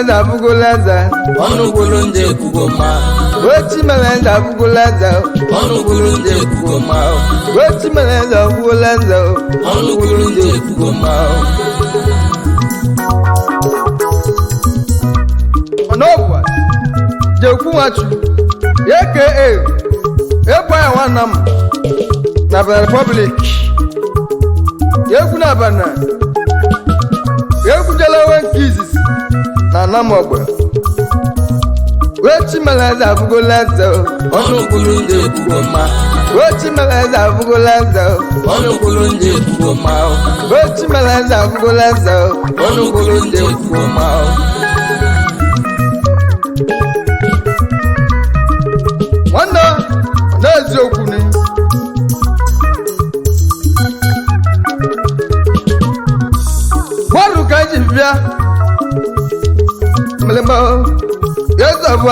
Chimeleza Bugulaza, Onugulunje Kugoma, Chimeleza Bugulaza, Onugulunje Kugoma, Chimeleza Bugulaza, Onugulunje Kugoma. Onogwa, Jekumachu, AKA, Empire Wanam, Naba Republic, Yakuna Bana, Yakujalawan Kizis, Nanamogwa. Chimeleza Bugulaza, Onugulunje Kugoma, Chimeleza Bugulaza, Onugulunje Kugoma, Chimeleza Bugulaza, Onugulunje Kugoma. Wanda, that's your kuni. What look at you, yeah? Melembo, yes, a boy,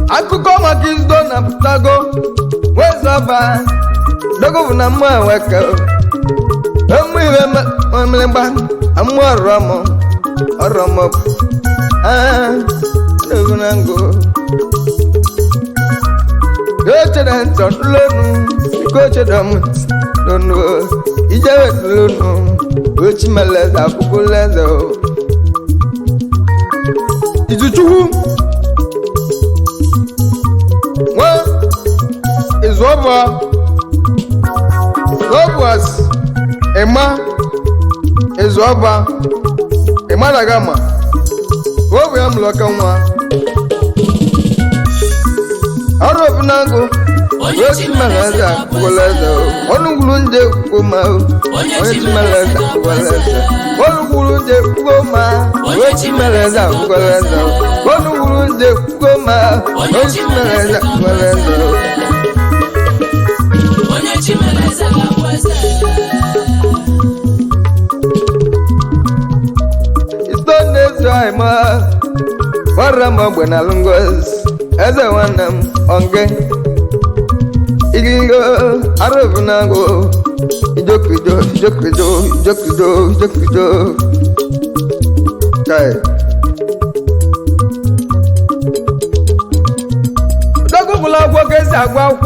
I could come at this door and Tago. Where's the bar? The governor, my worker. I'm more Ramo, or Ramo. Go. Go to the Lonu, go to the don't know. It's a Lonu, which Meleza Bugulazo. Is it true? Well, it's over. God was Emma is over. Emma Lagama. What we am looking at? Out of Nango. Chimeleza Bugulaza. Onugulunje Kugoma. Chimeleza Bugulaza. Onugulunje Kugoma. Chimeleza Bugulaza. Onugulunje Kugoma. Chimeleza Bugulaza. It's done this time, Warama Buenalungos, as I want them on game. Igigo, Aravunago, Jokido, Child. Dagula work as I walk.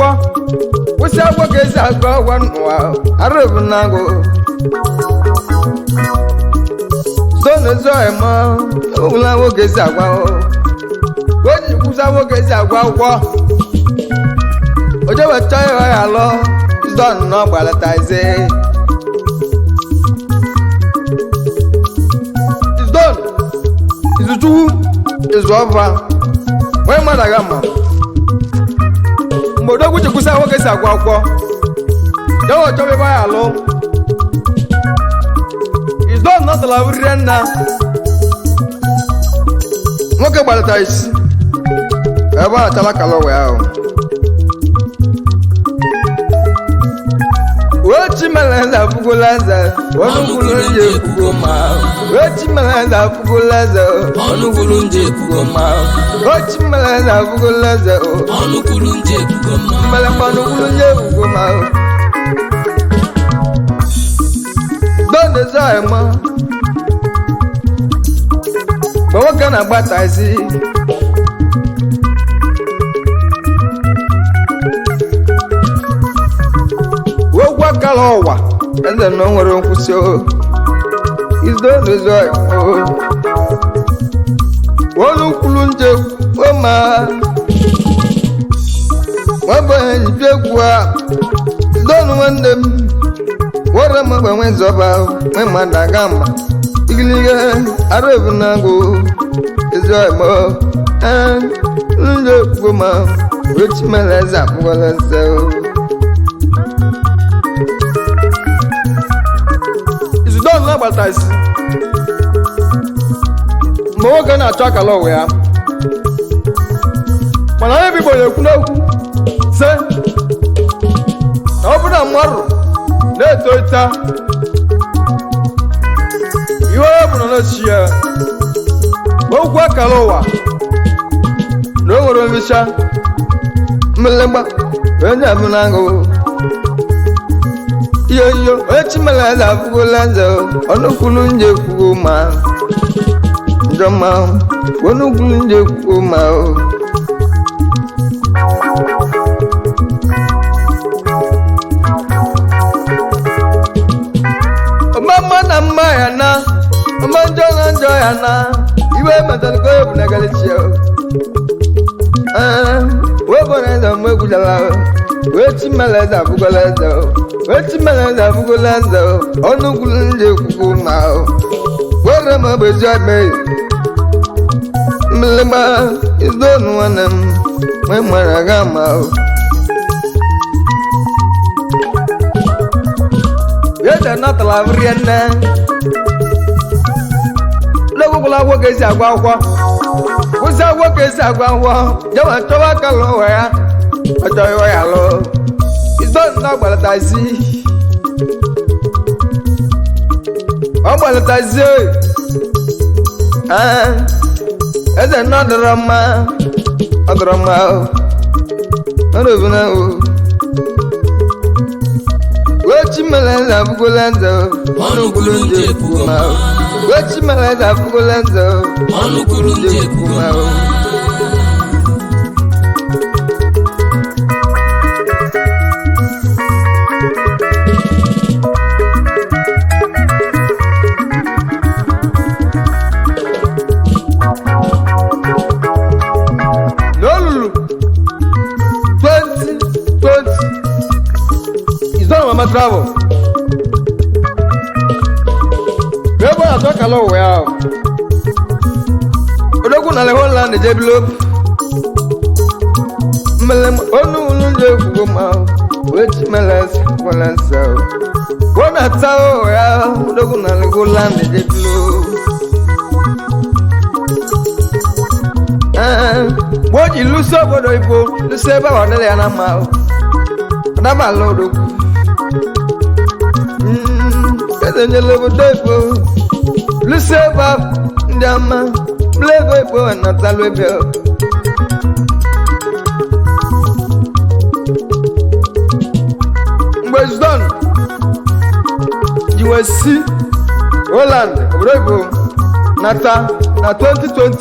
What's that work as I go one while? Aravunago. Son is a man, who I work as I go. What was I work as I go? Whatever time I alone is done, no, while I say it's done. It's true, it's over. When Madagama Modo, which you say, what is a guapo? Don't tell me by alone. It's done, not the Lavriana. Look about the ice. I want to tell a color well. Chimeleza Bugulaza, Onugulunje Kugoma. Chimeleza Bugulaza, Onugulunje Kugoma, Chimeleza Bugulaza, Onugulunje Kugoma, Onugulunje Kugoma. Don't desire ma. But what can I bat I see? Kalowa, and then no one will show. Is the result? One Kulunje, man. One boy, Jagua, don't want them. What am I when Zoba, when Madagama? Iliga, Aravunago, is right more. And look, woman, which Meleza Bugulaza. Don't know about this. More gonna talk a lot. Where when everybody know, say, open a mirror, let it. You open on us here. Go work a lower. No more of Misha. Melemba, when you have an angle. yoyo echimalaza afugolaza onukulu nje kugoma ndoma onukulu nje kugoma mama na mayana mama njona iwe matalko bunagalichio weboneza mwegulala wechimalaza afugolaza onukulu nje kugoma warama bejabe mlema izonu wanam mwemaragama yeda natala vrienne logo kula wo kesi agwa kusa wo kesi agwa jawa towa kalo ya ojo ya lo izonu na gbalatazi ọgbalatazi eze nọ dọrọ mma ọdọbụna o wechimeleze afụgolenze ọnụkwuru nje kwugoma wechimeleze afụgolenze ọnụkwuru nje kwugoma travel ebe a tọkala ụwa ya odogwu na Holland ejebilo mmelem onu ulu nje kwugo ma wechimeles kwalensa wona tawo ya odogwu na Holland ejebilo boji luso obodo ibo luso ebe wa nele ya na ma adaba lo odogwu nyele bodoipo luseba ndama blego ipo anatalo ebe Mbezon jiwesi Holland bodoipo nata na 2020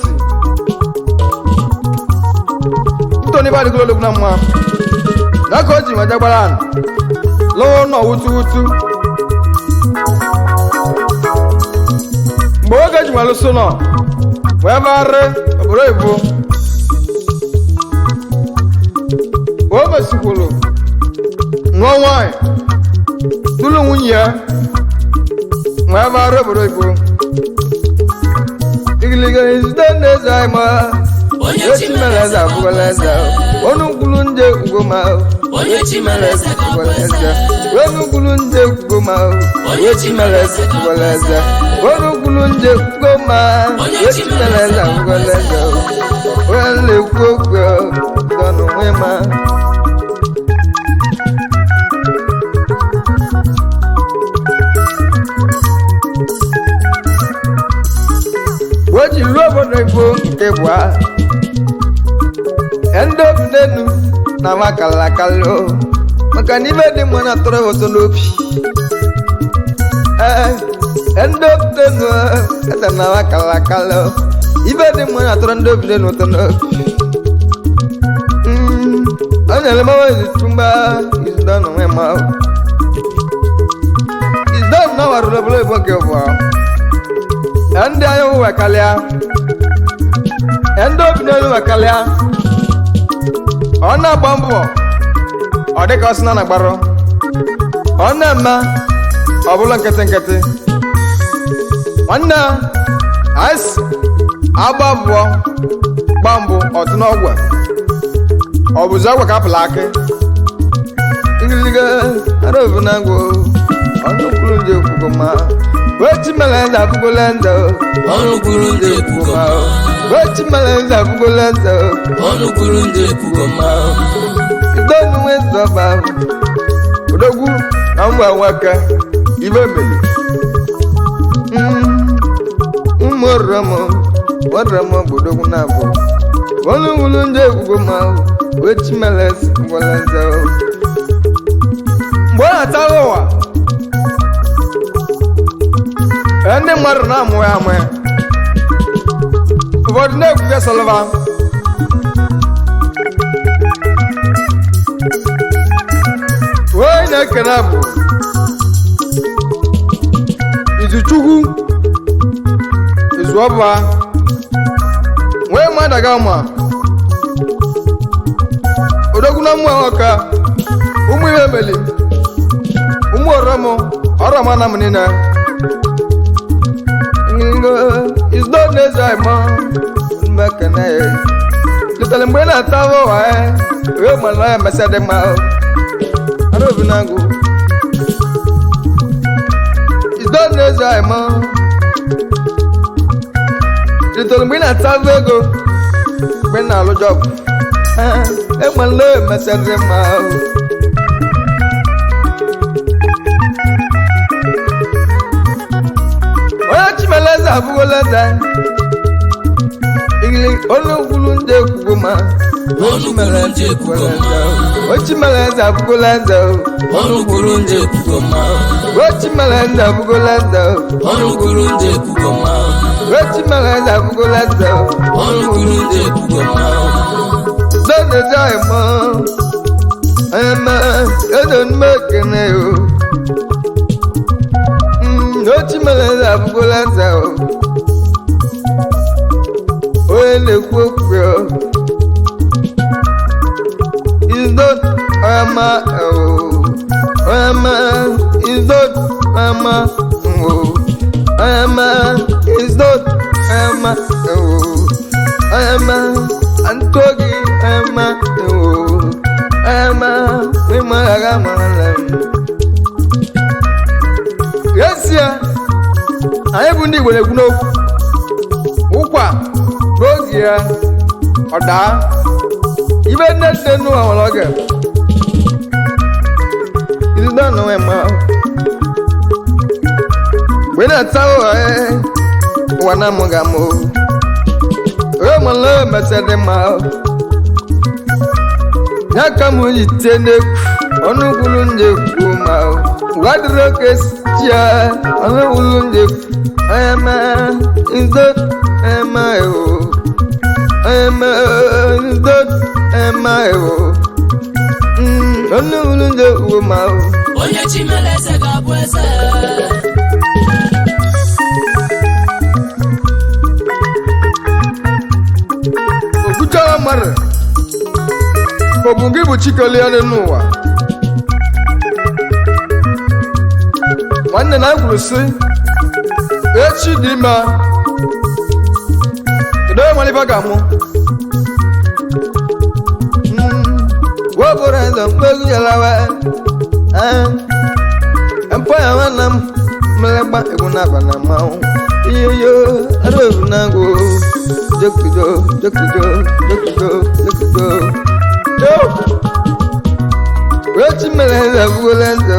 Tony badi kulo lugna mwa nako ji majagbalan lo no wutu mboga jumalo sono wabare obroibo oba sikolo nwawai dulu munya wabare obroibo igliga izdane zaima oyechimeleza bugalaza onugulunje ugoma oyechimeleza bugalaza onugulunje ugoma oyechimeleza bugalaza onugulunje ugoma oyechimeleza bugalaza wale koko dono wema woji lobo nebo kebwa endo nenu na makalakalo makani bedi mwana tore wotolopi endo nenu ata na makalakalo ibedi mwana tore endo nenu wotolopi anyale mawa izitumba izidano wema izidano na warulabula iboke wa ende ayo wakalia endo nenu wakalia ona bambo odeka osina na gbaro ona ma obula nkete wana as ababo bambo odunogwa obuzagwa ka plake ingiliga arovunango onukulunje kugoma wechimelenda kugolenda onukulunje kugoma wechimelenda kugolenda onukulunje kugoma idonu wezoba odogwu amba waka ibemeli waramo bodogwu nabo onukulunje kugoma wechimeles kugolenda mbo atawa ndị mmadụ na-amụ ya amụ ya ụfọdụ na-ekwuke sọlva onye na-ekene bụ izuchukwu izuọba nwee mmadụ aga ma odogwu na mmụọ ọka ụmụ ihe meli ụmụ ọrọmụ ọrọma na mnina izdo na-eze ịma mmekene letara mgbe na-ata ahụ ụwa ya mana ya mesịa dị mma arụbi na ngụ izdo na-eze ịma letara mgbe na-ata ahụ ego mgbe na-alụ jọb emela ya mesịa dị mma onye chimeleze abụghịla eze igili onye kwuru ndị ekwugo ma Onukulunje Pugoma. Ochimeleze abụghịla eze Onukulunje Pugoma. Ochimeleze abụghịla eze Onukulunje Pugoma. Ochimeleze abụghịla eze Onukulunje Pugoma. Zoneze ayịmọ ayịmọ edo mmekene o Ochimeleze abụghịla eze onye na-ekwu okwu is not ama is not ama is not ama Antogi ama Mimaraga malam yes ya anyị bụ ndị Igbo na-ekwu n'okwu ụkwa n'oge ya ọ daa ibe nne n'ụwa nwere oge izide ọnụnwe ma mgbe na-ata ụwa na-amụghị amụ onye nwere mesịrị mma ya ka m ji tie n'ekwu ọnụ kwuru ndị ekwu ma ụwa dịrị oke si ya ọnụ kwuru ndị ekwu ema izide ema ewo Onye Chimeleze ga-abụ eze. Okwuchara mmadụ ọ bụ gị bụ chikelie n'ụwa nwanne na kwuru sị echi dị ime kedu onye maliba ga-amụ wobụrụ eze mkpegwu yalawa mpọ ya nwanna m mmelegba egwu na-aba na mmanwụ iyoyo arụ ebu na ngwụ jokudo wee Chimeleze abụghịla eze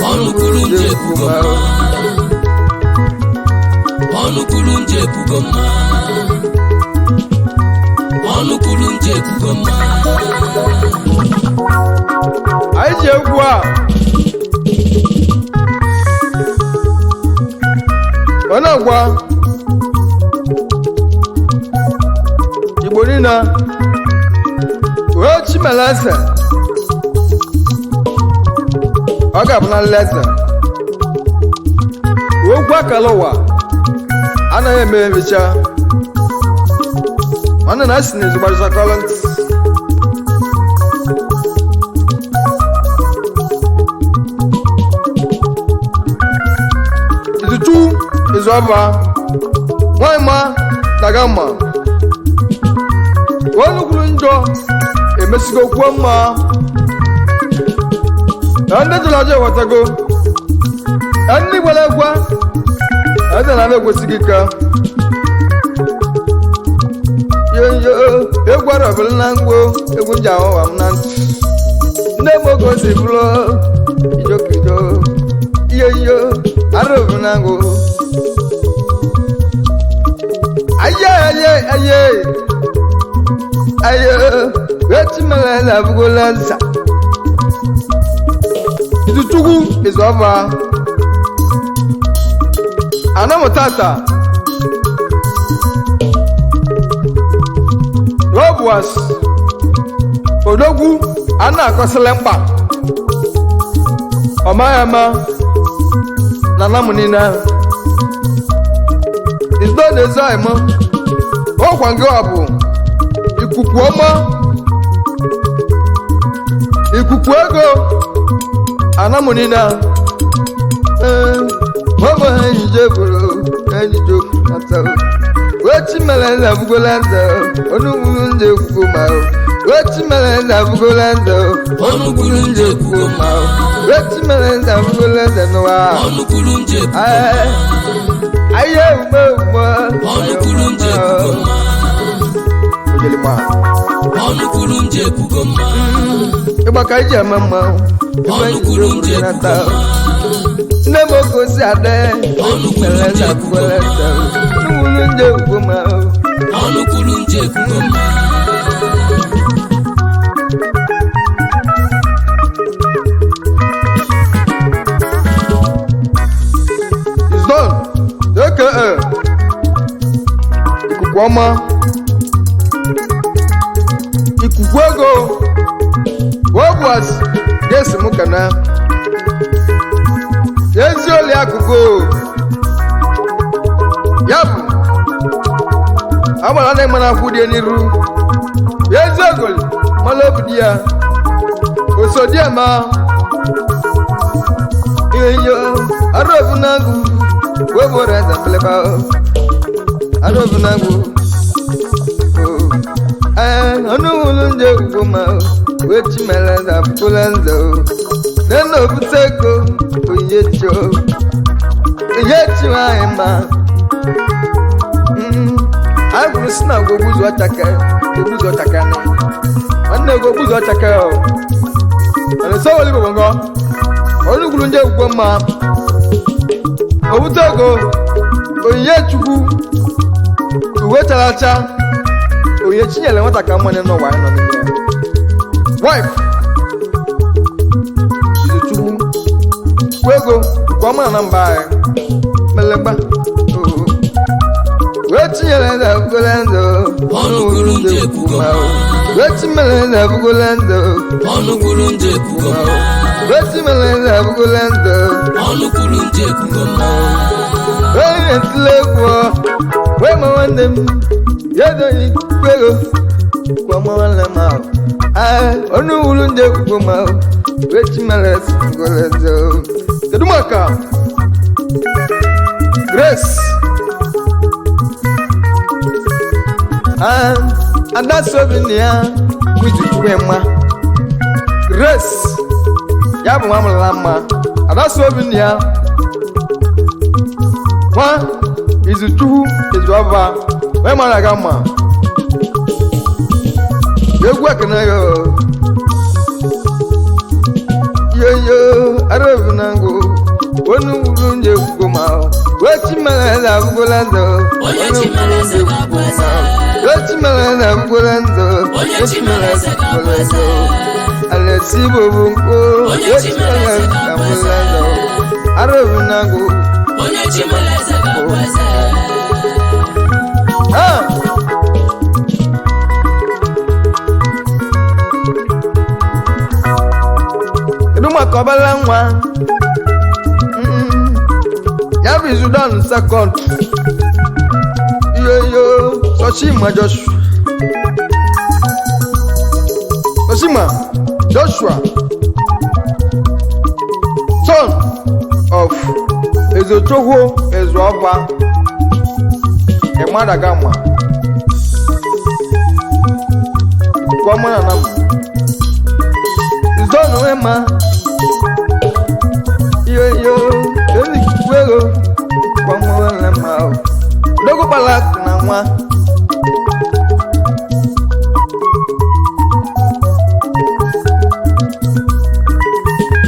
Onukulunje Pugoma. Onukulunje Pugoma. Onukulunje Pugoma. anyị ji egwu a ọ na-agwa Igbo niile wee Chimeleze ọ ga-abụ na nleze okwu akala ụwa anaghị eme emecha nwanne na asị na ezigbarịsakọrọ ntị izuchu izuọba nwanyị ma daga mma onye kwuru njọ emesigo kwuo mma na ndị jụrụ ajọ ewetago na ndị gwara egwa eze na na-ekwesịghị ka yoyo egwu arọbịrị na mgbo egwu nji ahụwa m na ntị ndị mogo si bụrụ ijokijo iyoyo arọbịrị na ngwo aye wee Chimeleze abụgola nza izuchukwu izuọba anamutata Robuas odogwu ana akọsịlị mkpa ọmayama na namunina izdo na-ezo imo ọkwa ngị ọbụ ikuku ọma ikuku ego anamunina ọmọ ẹnìjẹ bòrò ẹnìjọ àtà wetin mẹlẹ abugolanda onugbulu nje kwugo ma wetin mẹlẹ abugolanda onugbulu nje kwugo ma wetin mẹlẹ abugolanda n'ụwa onugbulu nje kwugo ma ayé ume ume onugbulu nje kwugo ma ojeli ma onugbulu nje kwugo ma ịgbaka iji eme mma onugbulu nje kwugo ma nne m ogosi ada mẹlẹ abugolanda onugbulu nje kwugo ma onugbulu nje kwugo ma ikuku ọma ikuku ego Robuas ga-esi m kana ezi oli akụkụ ya bụ agbara na ịmana akwụ dị n'iru ezi ogoli mala obi di ya osodiema iyo arobu nangu webora zambleba arobu nangu ọnụụlụ nje ugoma wechi mere zapụlanzo nena obutego oyecho oyechi nwanyị ma agụrụ si na ogbuzu ọchaka na nwanne ego ogbuzu ọchaka ọnụsọwọlị gbogbo ọnụgwuru nje ugoma obutego oyechukwu uwe characha onye chinyere nwata ka mmanya n'ụwa anyị nọ n'ime ya wife izuchukwu kwu ego nke ọma na mba anyị melegba wee chinyere na abụgola ndụ onugbulu nje kwugo ma wee chinyere na abụgola ndụ onugbulu nje kwugo ma wee chinyere na abụgola ndụ onugbulu nje kwugo ma wee na-etile egwu wee ma nwanne m yedoyi kwego kwa mwana ma onugbulu nje kwugo ma wee chinyere na abụgola ndụ kedu maka Grace ada sobinia wizuchukwu mma Grace ya bụ nwa mụrụla mma ada sobinia nwa izuchukwu ezuọba wee mara ga mma egwu ekene yo arobi nango onugbulu nje kwugo ma wechi mere na abụgola ndụ onye chimeleze ga-abụ eze wechi mere na abụgola ndụ onye chimeleze ga-abụ eze alesi bobo nko wechi mere na abụgola ndụ arobi nango onye chimeleze ga-abụ eze kedu maka ọbala nwa ya bụ Sudan second yoyo Soshima Joshua son of Ezochukwu Ezuoba Emadagama kwamana nam Sudan wema yoyo eni kwego kwamana ma dogo balak na nwa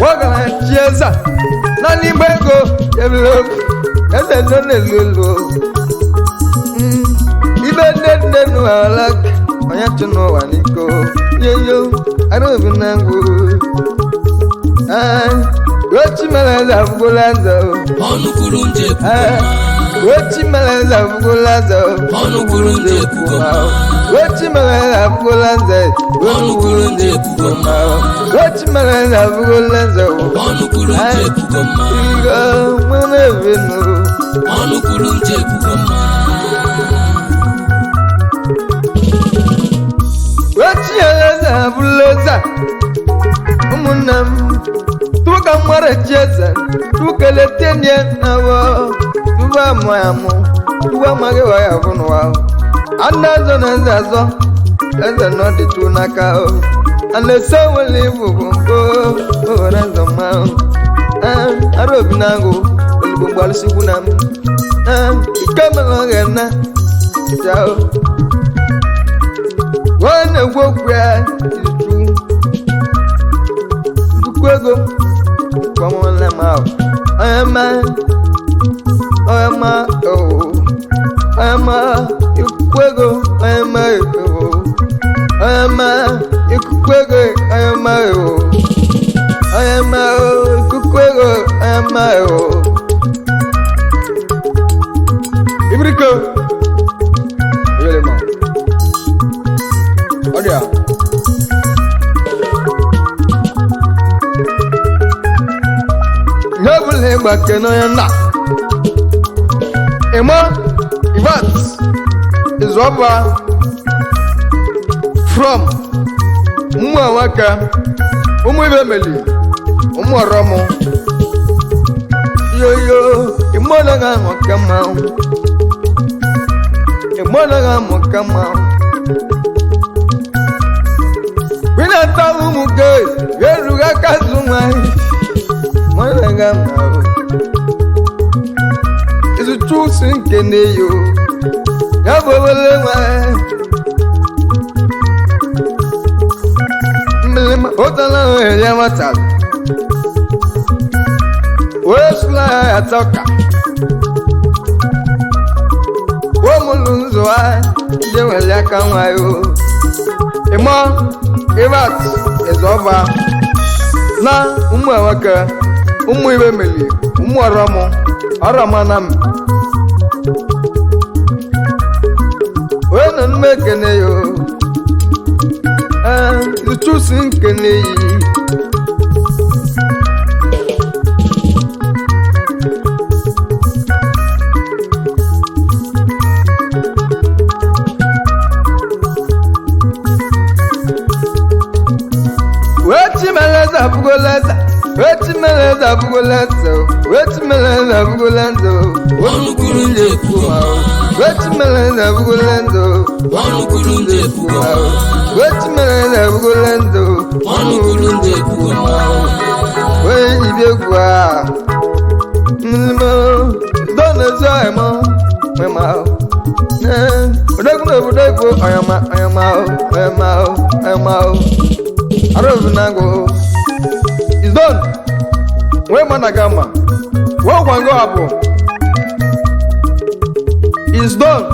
wagana chieza na n'igbe ego ebilo ede lelo ibe nne n'ala onye tụ n'ụwa n'iko yoyo arobi na ngwo wechi mere na abụgola ndụ onugbulu nje kwugo ma wechi meleze abụgolaze ọnụ kwuru ndị ekwugo mma wechi meleze abụgolaze ọnụ kwuru ndị ekwugo mma wechi meleze abụgolaze ọnụ kwuru ndị ekwugo mma igo nwere ebenu ọnụ kwuru ndị ekwugo mma wechi eleze abụgolaze ụmụnne m tuka mwere jeze tukele tenye nawo tuba moyamu tuba mage waya vunwa anazo nazo eze no de tunaka o ane sawele bubumbo ora zama arobinango elubumbalu sigunam ikamelo gena jao wana gwokwa itu dukwego come on, let me out. I am you quigo, I am you quigo, I am quigo, I am Ibrico. Really, man. Oh, yeah. Nyabule bakeno yana Emma Ivat is over from Mwawaka Umwebemeli Umwaromo Yo Imona Mokama Imona Mokama Wina tawu muge Yeruga kazumai is a true sinking you. Yamata. Where's fly a talker? Woman, so I will like on my own. Emma, is over. Na umwawaka umwibemeli umwaramo aramanam wena nmekene yo ichusi nkene yi Abugoleza, wechimeleza abugoleza, wechimeleza abugoleza, ọnụ kwuru ndị ekwugo mma wechimeleza abugoleza, ọnụ kwuru ndị ekwugo mma wechimeleza abugoleza, ọnụ kwuru ndị ekwugo mma wenyibegwa, mlimo, donezo emo, mema, odegbo, oyama, Arovinango is done. Where Managama? What one go up? Is done.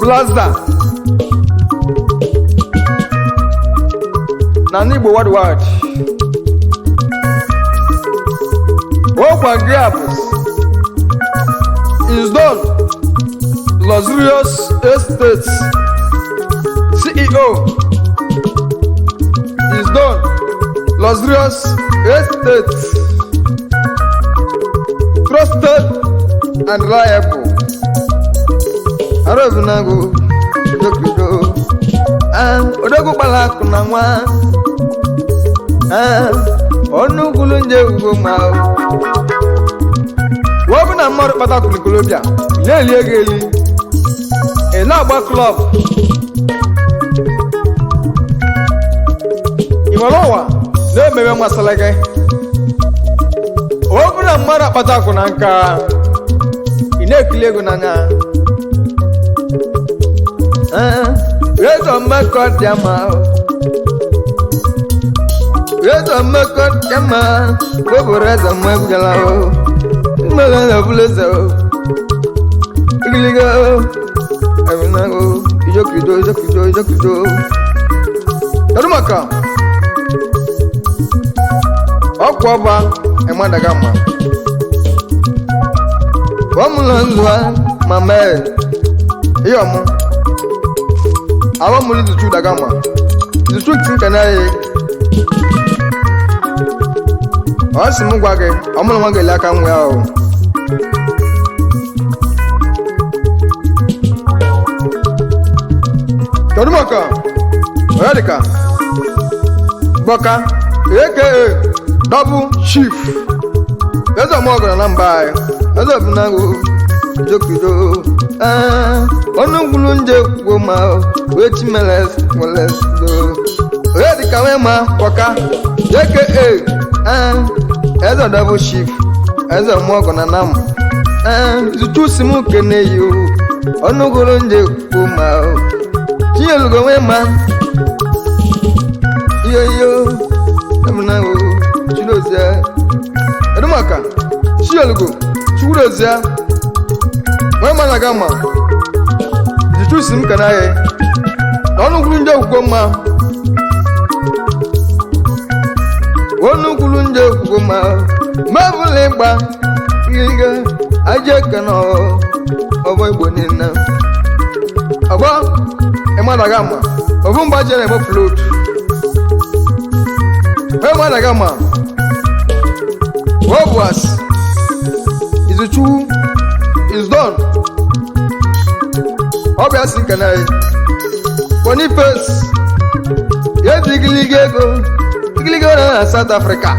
Plaza. Nanibo what? What one grabs? Is done. Luxurious Estates. CEO is done. Luxurious Estates, trusted and reliable. Arovinango, Jokido, and Odago Balak Nangwa, and Onugulunje Ugomao. Woman and Mother Patakuli Columbia, Lely Gally, a Laba Club. Imalowa, ne mewe masalage. Obuna mara pata kunanka. Ine kilego nanga. Rezo mekot yama. Rezo mekot yama. Bobo rezo mwebjalao. Melena bulezo. Kiligo. Evinago. Ijokido. Tarumaka. Ọkwọba Emadagama Wamulonzwa mame iyomu awamuli zuchu dagama zuchu tinkanaye asimu gwage amulu wange laka nwe awo Todumaka Radika Boka aka double chief Ezo mogana nambaye Ezo bunangu Jokido Onungulunje Goma Wechi meles Moles do Radika wema Boka aka Ezo double chief Ezo mogana nam Zuchu simu kene yo Onungulunje Goma Chiyelugo wema Yo Emunawo Chilozia Edumaka Chiyelugo Chulozia Wema nagama Zichusi mkanaye Onu kulunje ukoma Onu kulunje ukoma Mabulimba Giga Ajekano Obo ibonina Obo Emanagama Ovumba jene mo float Emanagama What was Is it true? Is done Obviously can I Boniface Yes Igligego na South Africa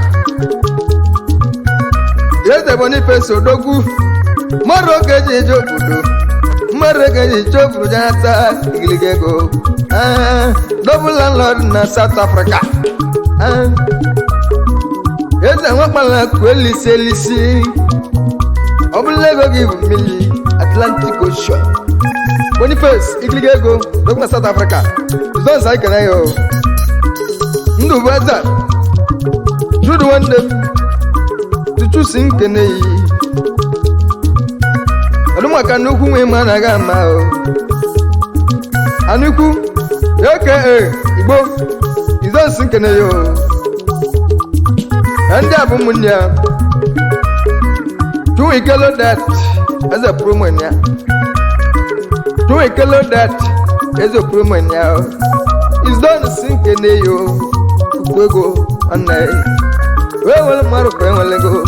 Yes the Boniface Odogu Maroke Jobudo Marega Jobu Jata Igligego Double landlord na South Africa Yes I want my kweli selisi Obulego give me Atlantic Ocean Boniface Igligego Double South Africa Don't say can I yo Ndu baza Judu wande Tutu sinkene Alumaka nuku mwema gama Anuku Igbo Izon sinkene yo Andi abumunya Do we call that as a promo nya Do we call that as a promo nya Izon sinkene yo Kwego anai Wewe maru kwele go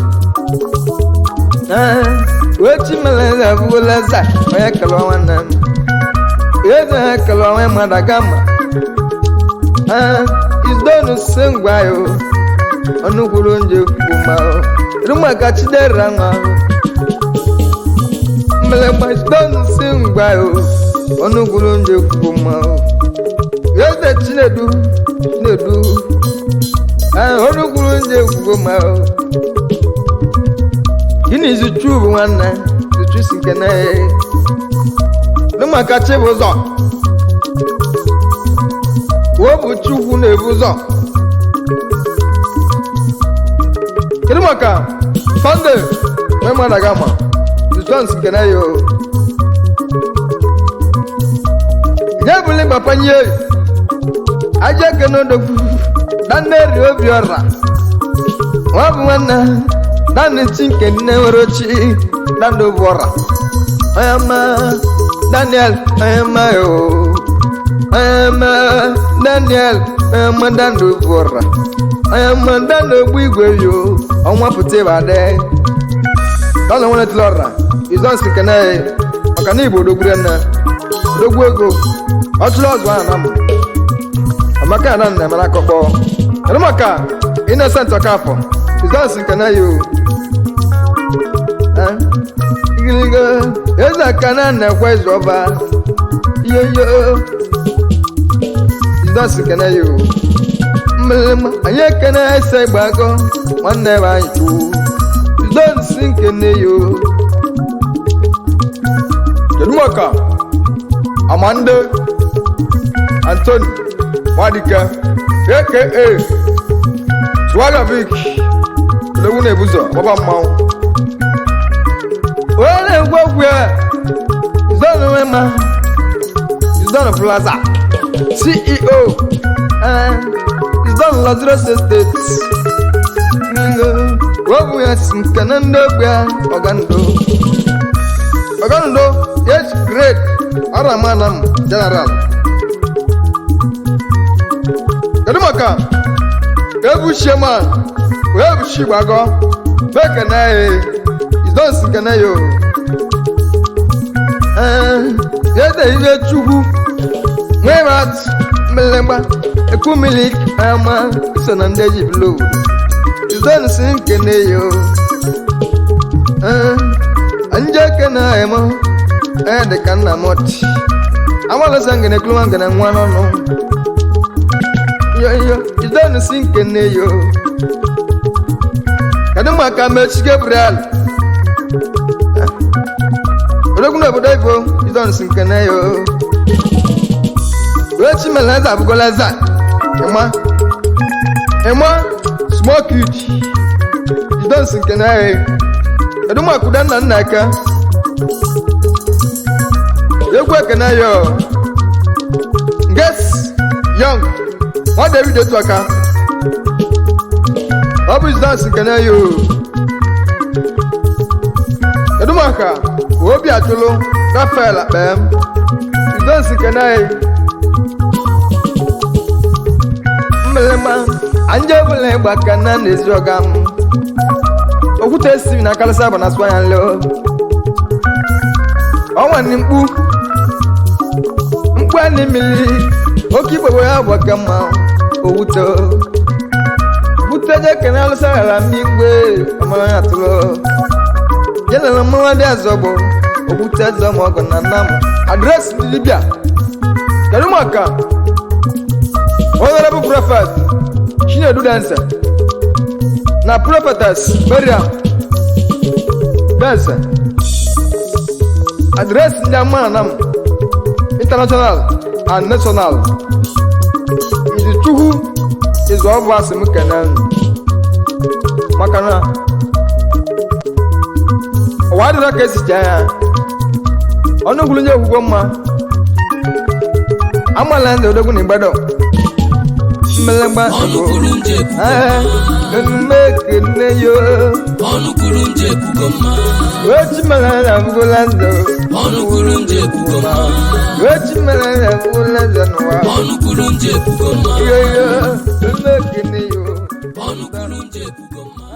Wechi meleza bulaza Oya kalwa wana Yeza kalwa we madagama Izdonu sengwayo Onugulunje kumao Ruma kachidera nga Melema izdonu sengwayo Onugulunje kumao Yeza chinedu Onugulunje kumao Ini zuchu wana Zuchu sinkene Numa kache bozo Wobu chufu ne bozo Kirimaka Sunday Mema nagama Zuchu sinkene yo Nyabule bapanye Aja keno dofu Dane riobiora Wabu wana Dani chinke newerochi Dando bora Ayama Daniel Ayama yo Ayama Daniel Ayama dando bora Ayama dando buigwe yo Onwa pute bade Dando wana tilora Izon sikene Makani ibo dogurena Dogwego Otuloz wana namu Amaka anane malakoko Rumaka Innocent Okafo Izon sikene yo Igiligo Eza kana na kwezo ba Yo Izon sikene yo Mmelema Anye kene ese bago Wane ba iku Izon sikene yo Kedumaka Amande Anthony Wadika A.K.A. Swagavik Lewu nebuzo Baba mmao Wale ngwagwe Izon wema Izon Plaza CEO Izon Lazarus Estate Wabu ya simkanando Ogando Ogondo, yes, great. Aramanam, General. Kadumaka, Ebu Shaman, Ebu Shibago, Bekanae, is not Sikanayo. Yes, there is a Chubu, Merat, Melemba, a Kumilik, Ama, Sanandaji Blue. Is not Sikanayo. Anja kana emo de kana mot amala sangene klumanga na mwana no yo idanu sinkene yo kaduma ka mechi Gabriel odoguna bodaibo idanu sinkene yo wechi melaza bugolaza ema smoke it idanu sinkene Kaduma kudana naka Yegwe kenayo Guess Young What David do twaka Abu is dancing kenayo Kaduma ka Obi atolo Rafael abem Is dancing kenayo Mmelema Anje bule bakana nezogam Okute si na kalasa bana swayan lo Owan nimbu Mkwa ni mili Okibo ya wakama Owuto Butaje kenal sala mingwe Amala yatulo Yela na mwade azobo Obute zomo gona namu Address Libya Kalumaka Honorable Prophet Shine do dancer Na prophetess Maryam Dancer Address Nyamanam International and National Is Chuhu is of us Mukanan Makana Why did I get Jaya? Ono Gulunya Hugoma Amaland of the Gunibado Melamba make yo Onu kurunje kugoma Wechi malala mgolando Onu kurunje kugoma Wechi malala mgolando Onu kurunje kugoma Yo make yo Onu kurunje kugoma